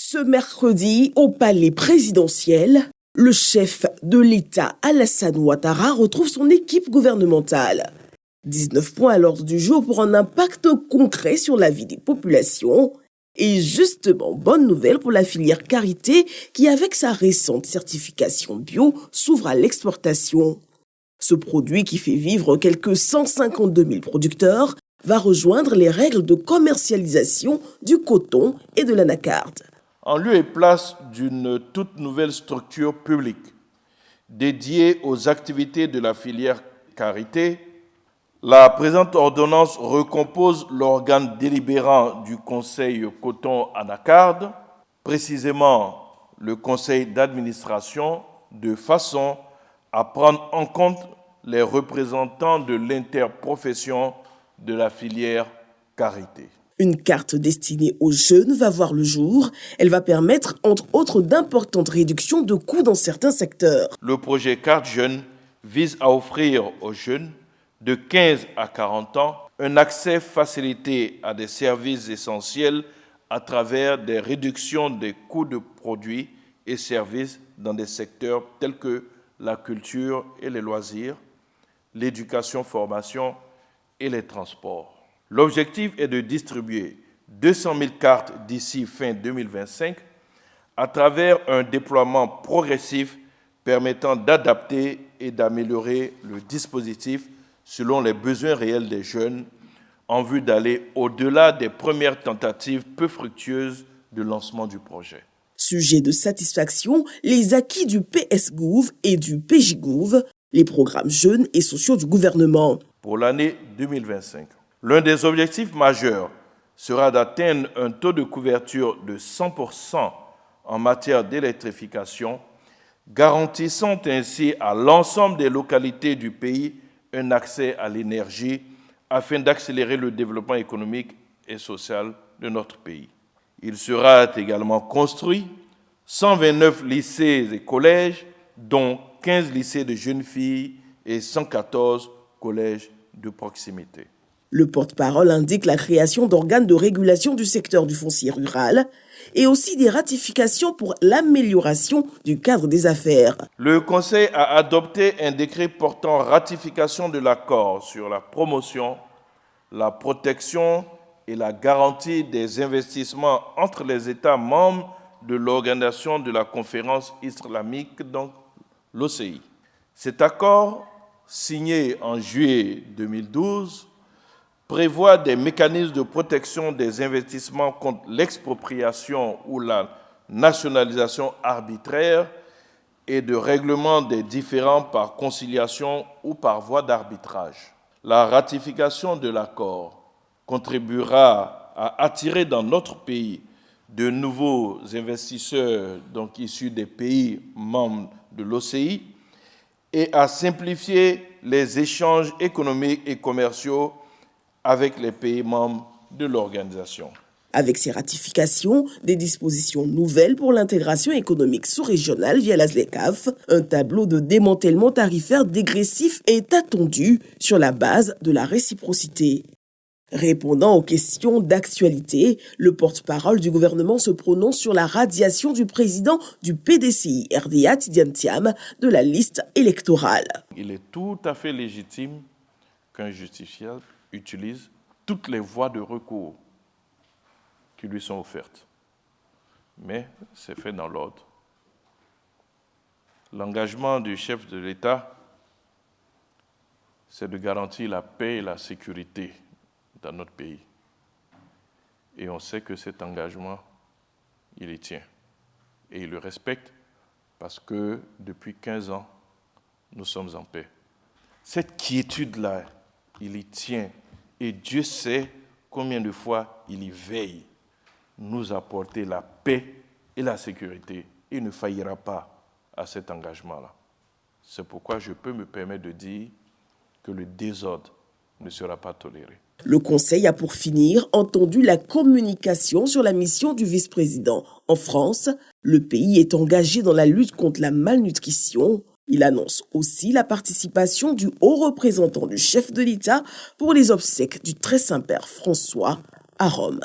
Ce mercredi, au palais présidentiel, le chef de l'État Alassane Ouattara retrouve son équipe gouvernementale. 19 points à l'ordre du jour pour un impact concret sur la vie des populations. Et justement, bonne nouvelle pour la filière karité qui, avec sa récente certification bio, s'ouvre à l'exportation. Ce produit qui fait vivre quelques 152 000 producteurs va rejoindre les règles de commercialisation du coton et de l'anacarde. En lieu et place d'une toute nouvelle structure publique dédiée aux activités de la filière karité, la présente ordonnance recompose l'organe délibérant du Conseil coton-anacarde, précisément le conseil d'administration, de façon à prendre en compte les représentants de l'interprofession de la filière karité. Une carte destinée aux jeunes va voir le jour. Elle va permettre, entre autres, d'importantes réductions de coûts dans certains secteurs. Le projet Carte Jeune vise à offrir aux jeunes de 15 à 40 ans un accès facilité à des services essentiels à travers des réductions des coûts de produits et services dans des secteurs tels que la culture et les loisirs, l'éducation-formation et les transports. L'objectif est de distribuer 200 000 cartes d'ici fin 2025 à travers un déploiement progressif permettant d'adapter et d'améliorer le dispositif selon les besoins réels des jeunes en vue d'aller au-delà des premières tentatives peu fructueuses de lancement du projet. Sujet de satisfaction, les acquis du PS-Gouv et du PJ-Gouv, les programmes jeunes et sociaux du gouvernement. Pour l'année 2025, l'un des objectifs majeurs sera d'atteindre un taux de couverture de 100% en matière d'électrification, garantissant ainsi à l'ensemble des localités du pays un accès à l'énergie afin d'accélérer le développement économique et social de notre pays. Il sera également construit 129 lycées et collèges, dont 15 lycées de jeunes filles et 114 collèges de proximité. Le porte-parole indique la création d'organes de régulation du secteur du foncier rural et aussi des ratifications pour l'amélioration du cadre des affaires. Le Conseil a adopté un décret portant ratification de l'accord sur la promotion, la protection et la garantie des investissements entre les États membres de l'Organisation de la Conférence islamique, donc l'OCI. Cet accord, signé en juillet 2012, prévoit des mécanismes de protection des investissements contre l'expropriation ou la nationalisation arbitraire et de règlement des différends par conciliation ou par voie d'arbitrage. La ratification de l'accord contribuera à attirer dans notre pays de nouveaux investisseurs donc issus des pays membres de l'OCI et à simplifier les échanges économiques et commerciaux avec les pays membres de l'organisation. Avec ces ratifications, des dispositions nouvelles pour l'intégration économique sous-régionale via la ZLECAf, un tableau de démantèlement tarifaire dégressif est attendu sur la base de la réciprocité. Répondant aux questions d'actualité, le porte-parole du gouvernement se prononce sur la radiation du président du PDCI RDA Tidiane Thiam de la liste électorale. Il est tout à fait légitime qu'un justiciable utilise toutes les voies de recours qui lui sont offertes. Mais c'est fait dans l'ordre. L'engagement du chef de l'État, c'est de garantir la paix et la sécurité dans notre pays. Et on sait que cet engagement, il y tient. Et il le respecte parce que depuis 15 ans, nous sommes en paix. Cette quiétude-là, il y tient. Et Dieu sait combien de fois il y veille, nous apporter la paix et la sécurité. Il ne faillira pas à cet engagement-là. C'est pourquoi je peux me permettre de dire que le désordre ne sera pas toléré. Le Conseil a pour finir entendu la communication sur la mission du vice-président. En France, le pays est engagé dans la lutte contre la malnutrition. Il annonce aussi la participation du haut représentant du chef de l'État pour les obsèques du très Saint-Père François à Rome.